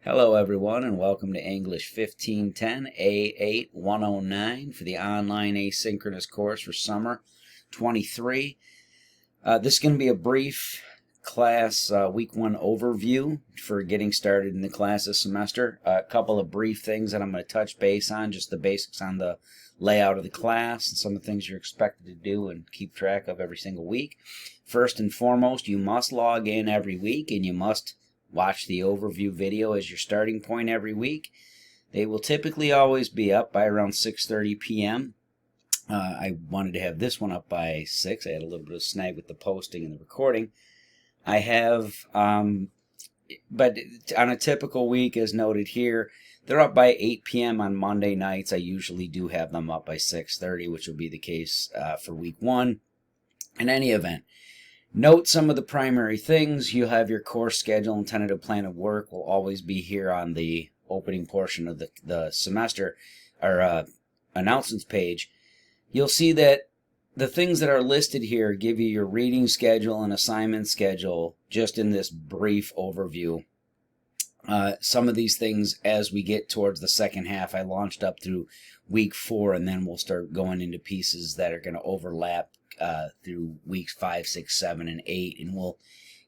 Hello everyone and welcome to English 1510 A8109 for the online asynchronous course for summer 23. This is going to be a brief class week 1 overview for getting started in the class this semester. A couple of brief things that I'm going to touch base on, just the basics on the layout of the class and some of the things you're expected to do and keep track of every single week. First and foremost, you must log in every week and you must watch the overview video as your starting point every week. They will typically always be up by around 6:30 p.m. I wanted to have this one up by 6. I had a little bit of snag with the posting and the recording. I have, but on a typical week, as noted here, they're up by 8 p.m. on Monday nights. I usually do have them up by 6:30, which will be the case for week 1. In any event, note some of the primary things. You have your course schedule and tentative plan of work will always be here on the opening portion of the semester or announcements page. You'll see that the things that are listed here give you your reading schedule and assignment schedule just in this brief overview. Some of these things, as we get towards the second half, I launched up through week 4, and then we'll start going into pieces that are going to overlap through weeks 5, 6, 7, and 8, and we'll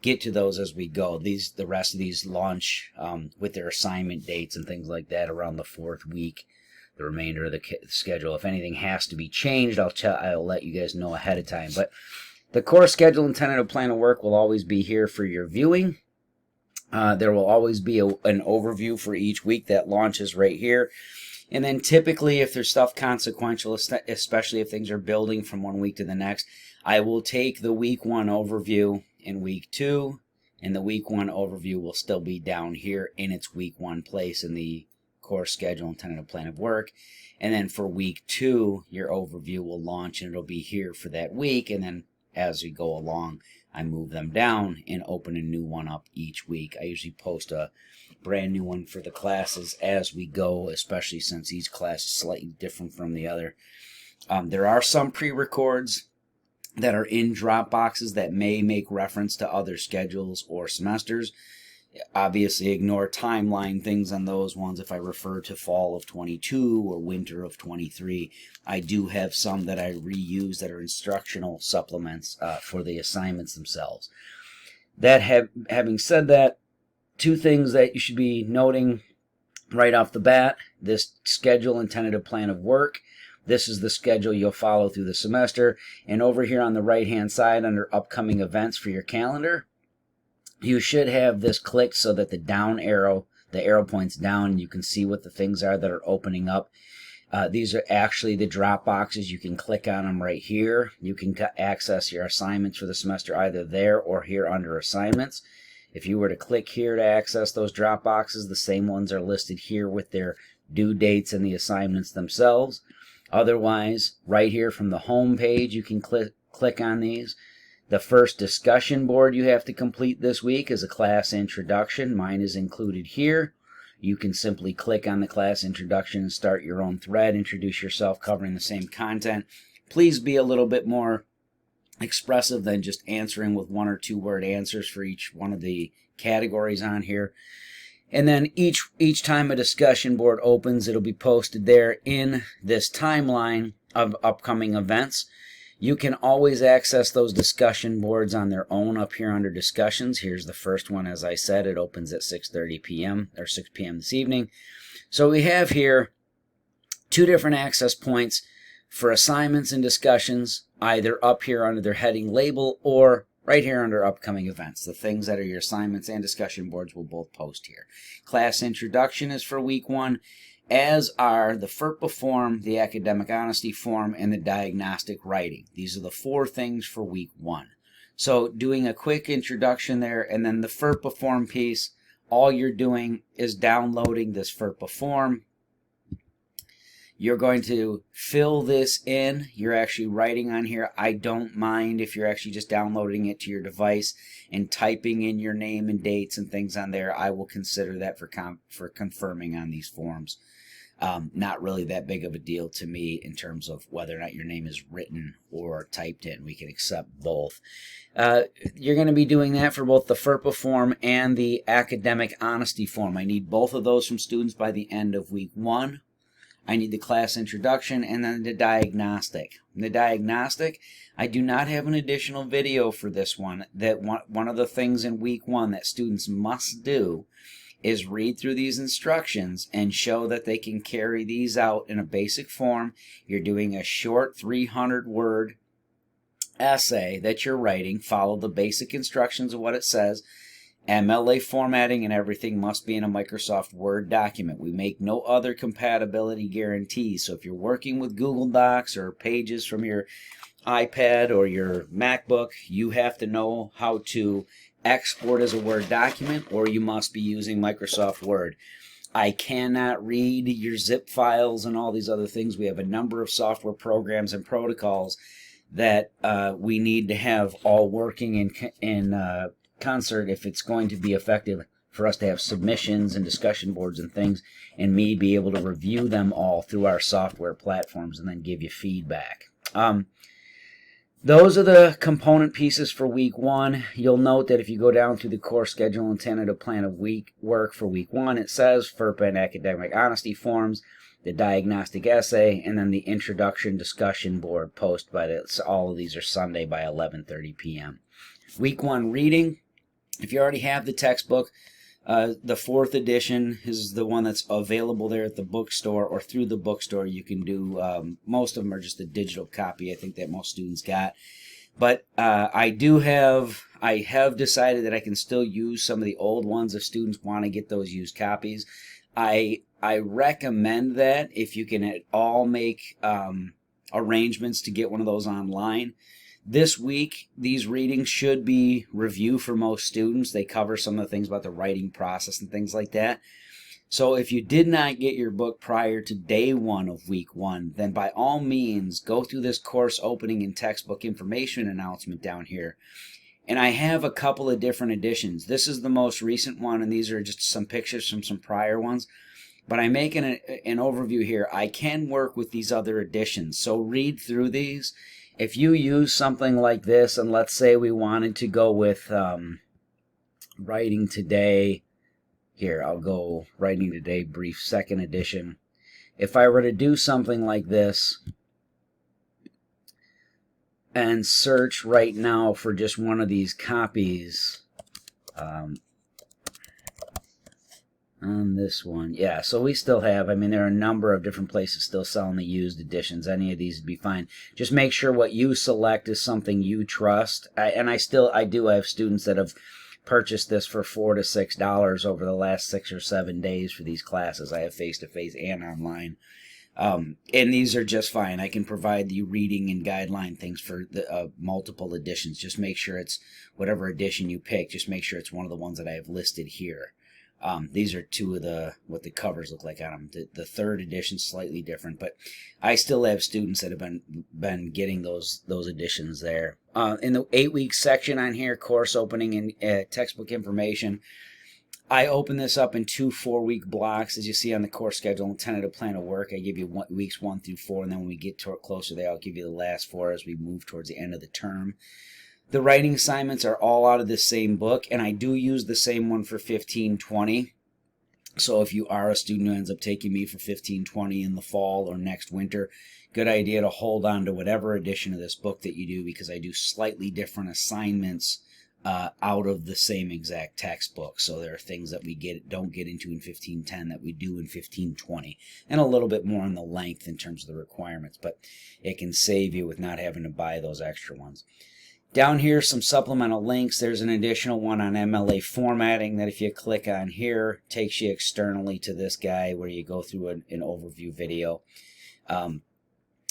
get to those as we go. The rest of these launch with their assignment dates and things like that around the 4th week. The remainder of the schedule, if anything has to be changed, I'll let you guys know ahead of time. But the course schedule and tentative plan of work will always be here for your viewing. There will always be an overview for each week that launches right here. And then typically, if there's stuff consequential, especially if things are building from one week to the next, I will take the week 1 overview in week 2, and the week 1 overview will still be down here in its week 1 place in the course schedule and tentative plan of work. And then for week 2, your overview will launch, and it'll be here for that week. And then as we go along, I move them down and open a new one up each week. I usually post a brand new one for the classes as we go, especially since each class is slightly different from the other. There are some pre-records that are in Dropboxes that may make reference to other schedules or semesters. Obviously, ignore timeline things on those ones if I refer to fall of 22 or winter of 23. I do have some that I reuse that are instructional supplements for the assignments themselves. Having said that, 2 things that you should be noting right off the bat: this schedule and tentative plan of work. This is the schedule you'll follow through the semester. And over here on the right-hand side under upcoming events for your calendar, you should have this clicked so that the arrow points down, and you can see what the things are that are opening up. These are actually the drop boxes. You can click on them right here. You can access your assignments for the semester either there or here under assignments. If you were to click here to access those drop boxes, the same ones are listed here with their due dates and the assignments themselves. Otherwise, right here from the home page, you can click on these. The first discussion board you have to complete this week is a class introduction. Mine is included here. You can simply click on the class introduction and start your own thread, introduce yourself covering the same content. Please be a little bit more expressive than just answering with 1 or 2 word answers for each one of the categories on here. And then each time a discussion board opens, it'll be posted there in this timeline of upcoming events. You can always access those discussion boards on their own up here under discussions. Here's the first one. As I said, it opens at 6:30 p.m. or 6 p.m. this evening. So we have here 2 different access points for assignments and discussions, either up here under their heading label or right here under upcoming events. The things that are your assignments and discussion boards will both post here. Class introduction is for week 1. As are the FERPA form, the academic honesty form, and the diagnostic writing. These are the 4 things for week 1. So doing a quick introduction there, and then the FERPA form piece, all you're doing is downloading this FERPA form. You're going to fill this in. You're actually writing on here. I don't mind if you're actually just downloading it to your device and typing in your name and dates and things on there. I will consider that for confirming on these forms. Not really that big of a deal to me in terms of whether or not your name is written or typed in. We can accept both. You're going to be doing that for both the FERPA form and the academic honesty form. I need both of those from students by the end of week 1. I need the class introduction and then the diagnostic. The diagnostic, I do not have an additional video for this one. One of the things in week 1 that students must do is read through these instructions and show that they can carry these out in a basic form. You're doing a short 300-word essay that you're writing. Follow the basic instructions of what it says. MLA formatting and everything must be in a Microsoft Word document. We make no other compatibility guarantees. So if you're working with Google Docs or pages from your iPad or your MacBook, you have to know how to export as a Word document, or you must be using Microsoft Word. I cannot read your zip files and all these other things. We have a number of software programs and protocols that we need to have all working in concert if it's going to be effective for us to have submissions and discussion boards and things, and me be able to review them all through our software platforms and then give you feedback. Those are the component pieces for week 1. You'll note that if you go down through the course schedule and tentative plan of week work for week 1, it says FERPA and academic honesty forms, the diagnostic essay, and then the introduction discussion board post. All of these are Sunday by 11:30 p.m. Week 1 reading. If you already have the textbook, the 4th edition is the one that's available there at the bookstore or through the bookstore. You can do, most of them are just a digital copy, I think, that most students got. But I have decided that I can still use some of the old ones if students want to get those used copies. I recommend that if you can at all make arrangements to get one of those online. This week, these readings should be review for most students. They cover some of the things about the writing process and things like that. So if you did not get your book prior to day 1 of week 1, then by all means, go through this course opening and textbook information announcement down here. And I have a couple of different editions. This is the most recent one, and these are just some pictures from some prior ones. But I'm making an overview here. I can work with these other editions, so read through these. If you use something like this, and let's say we wanted to go with Writing Today, here, I'll go Writing Today Brief 2nd edition. If I were to do something like this and search right now for just one of these copies, on this one, yeah, so we still have, I mean, there are a number of different places still selling the used editions. Any of these would be fine. Just make sure what you select is something you trust. I do have students that have purchased this for $4 to $6 over the last 6 or 7 days for these classes. I have face-to-face and online. And these are just fine. I can provide the reading and guideline things for the multiple editions. Just make sure it's whatever edition you pick. Just make sure it's one of the ones that I have listed here. These are two of what the covers look like on them. The 3rd edition is slightly different, but I still have students that have been getting those editions there. In the 8-week section on here, course opening and textbook information, I open this up in 2 4-week blocks, as you see on the course schedule and tentative plan of work. I give you weeks 1 through 4, and then when we get closer there, I'll give you the last 4 as we move towards the end of the term. The writing assignments are all out of the same book, and I do use the same one for 1520. So if you are a student who ends up taking me for 1520 in the fall or next winter, good idea to hold on to whatever edition of this book that you do, because I do slightly different assignments out of the same exact textbook. So there are things that we don't get into in 1510 that we do in 1520, and a little bit more on the length in terms of the requirements, but it can save you with not having to buy those extra ones. Down here, some supplemental links. There's an additional one on MLA formatting that if you click on here, takes you externally to this guy where you go through an overview video on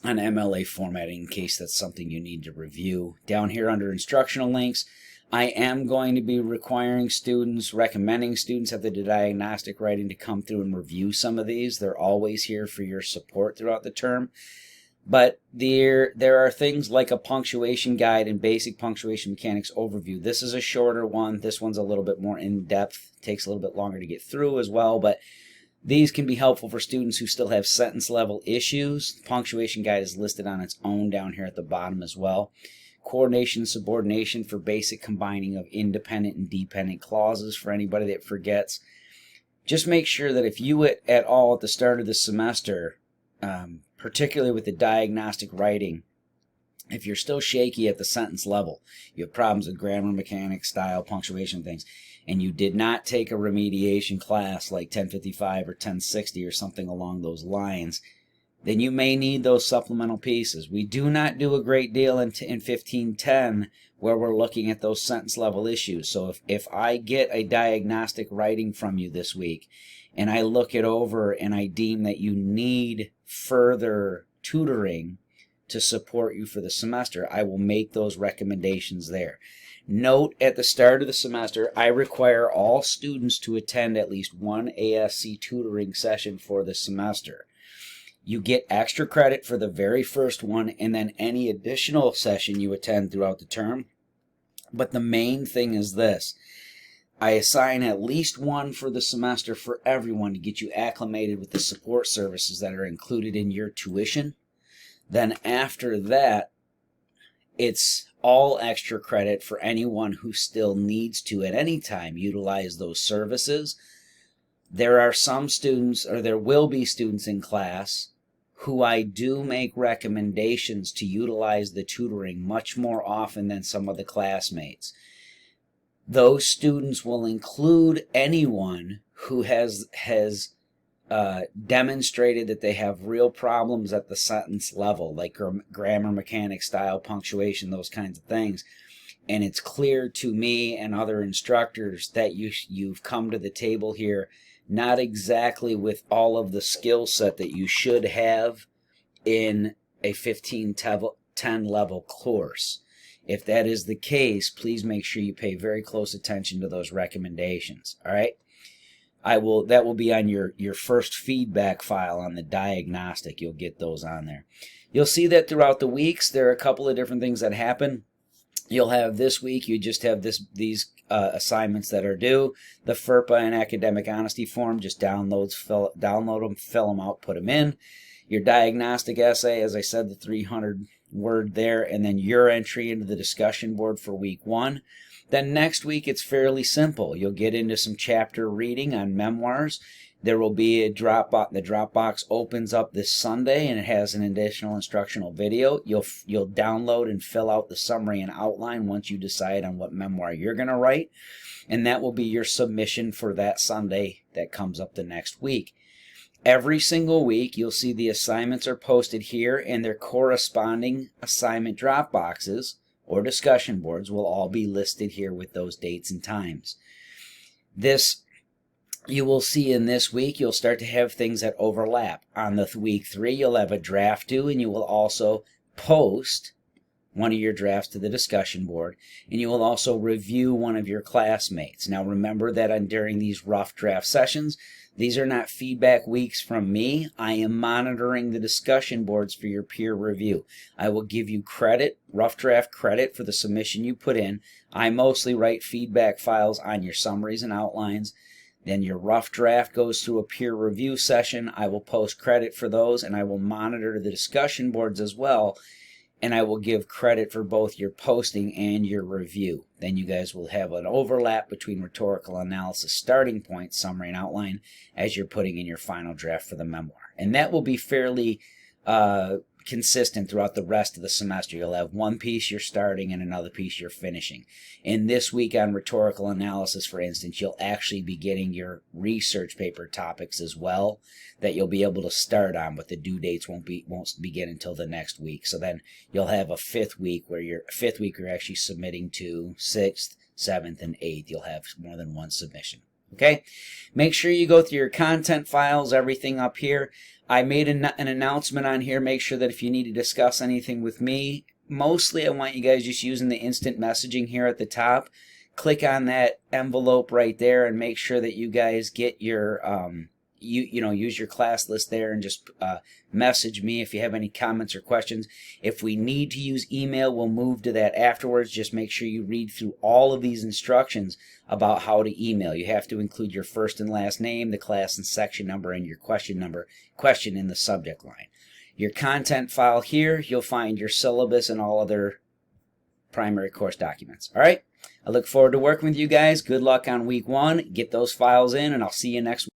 MLA formatting in case that's something you need to review. Down here under instructional links, I am going to be recommending students have the diagnostic writing to come through and review some of these. They're always here for your support throughout the term. But there are things like a punctuation guide and basic punctuation mechanics overview. This is a shorter one. This one's a little bit more in-depth. Takes a little bit longer to get through as well, but These can be helpful for students who still have sentence level issues. The punctuation guide is listed on its own down here at the bottom as well. Coordination and subordination for basic combining of independent and dependent clauses for anybody that forgets. Just make sure that if you at all at the start of the semester, particularly with the diagnostic writing, if you're still shaky at the sentence level, you have problems with grammar, mechanics, style, punctuation, things, and you did not take a remediation class like 1055 or 1060 or something along those lines, then you may need those supplemental pieces. We do not do a great deal in 1510 where we're looking at those sentence level issues. So if I get a diagnostic writing from you this week and I look it over and I deem that you need further tutoring to support you for the semester, I will make those recommendations there. Note, at the start of the semester, I require all students to attend at least one ASC tutoring session for the semester. You get extra credit for the very first one and then any additional session you attend throughout the term. But the main thing is this. I assign at least one for the semester for everyone to get you acclimated with the support services that are included in your tuition. Then after that, it's all extra credit for anyone who still needs to at any time utilize those services. There are some students, or there will be students in class, who I do make recommendations to utilize the tutoring much more often than some of the classmates. Those students will include anyone who has demonstrated that they have real problems at the sentence level, like grammar, mechanics, style, punctuation, those kinds of things. And it's clear to me and other instructors that you've come to the table here not exactly with all of the skill set that you should have in a 1510 level course. If that is the case, please make sure you pay very close attention to those recommendations. All right? That will be on your first feedback file on the diagnostic. You'll get those on there. You'll see that throughout the weeks there are a couple of different things that happen. You'll have this week, you just have these assignments that are due. The FERPA and academic honesty form, just download them, fill them out, put them in. Your diagnostic essay, as I said, the 300 word there, and then your entry into the discussion board for week 1. Then next week it's fairly simple. You'll get into some chapter reading on memoirs. There will be a Dropbox. The Dropbox opens up this Sunday, and it has an additional instructional video. You'll download and fill out the summary and outline once you decide on what memoir you're going to write, and that will be your submission for that Sunday that comes up the next week. Every single week, you'll see the assignments are posted here, and their corresponding assignment Dropboxes or discussion boards will all be listed here with those dates and times. You will see in this week, you'll start to have things that overlap. On the week 3, you'll have a draft due, and you will also post one of your drafts to the discussion board, and you will also review one of your classmates. Now remember that during these rough draft sessions, these are not feedback weeks from me. I am monitoring the discussion boards for your peer review. I will give you credit, rough draft credit, for the submission you put in. I mostly write feedback files on your summaries and outlines. Then your rough draft goes through a peer review session. I will post credit for those, and I will monitor the discussion boards as well, and I will give credit for both your posting and your review. Then you guys will have an overlap between rhetorical analysis starting point, summary, and outline as you're putting in your final draft for the memoir. And that will be fairly consistent throughout the rest of the semester. You'll have one piece you're starting and another piece you're finishing. And this week on rhetorical analysis, for instance, you'll actually be getting your research paper topics as well that you'll be able to start on, but the due dates won't begin until the next week. So then you'll have a fifth week where you're actually submitting to 6th, 7th, and 8th. You'll have more than one submission. Okay? Make sure you go through your content files, everything up here. I made an announcement on here. Make sure that if you need to discuss anything with me, mostly I want you guys just using the instant messaging here at the top. Click on that envelope right there and make sure that you guys get your use your class list there and just message me if you have any comments or questions. If we need to use email, we'll move to that afterwards. Just make sure you read through all of these instructions about how to email. You have to include your first and last name, the class and section number, and your question in the subject line. Your content file here, you'll find your syllabus and all other primary course documents. All right? I look forward to working with you guys. Good luck on week 1. Get those files in, and I'll see you next week.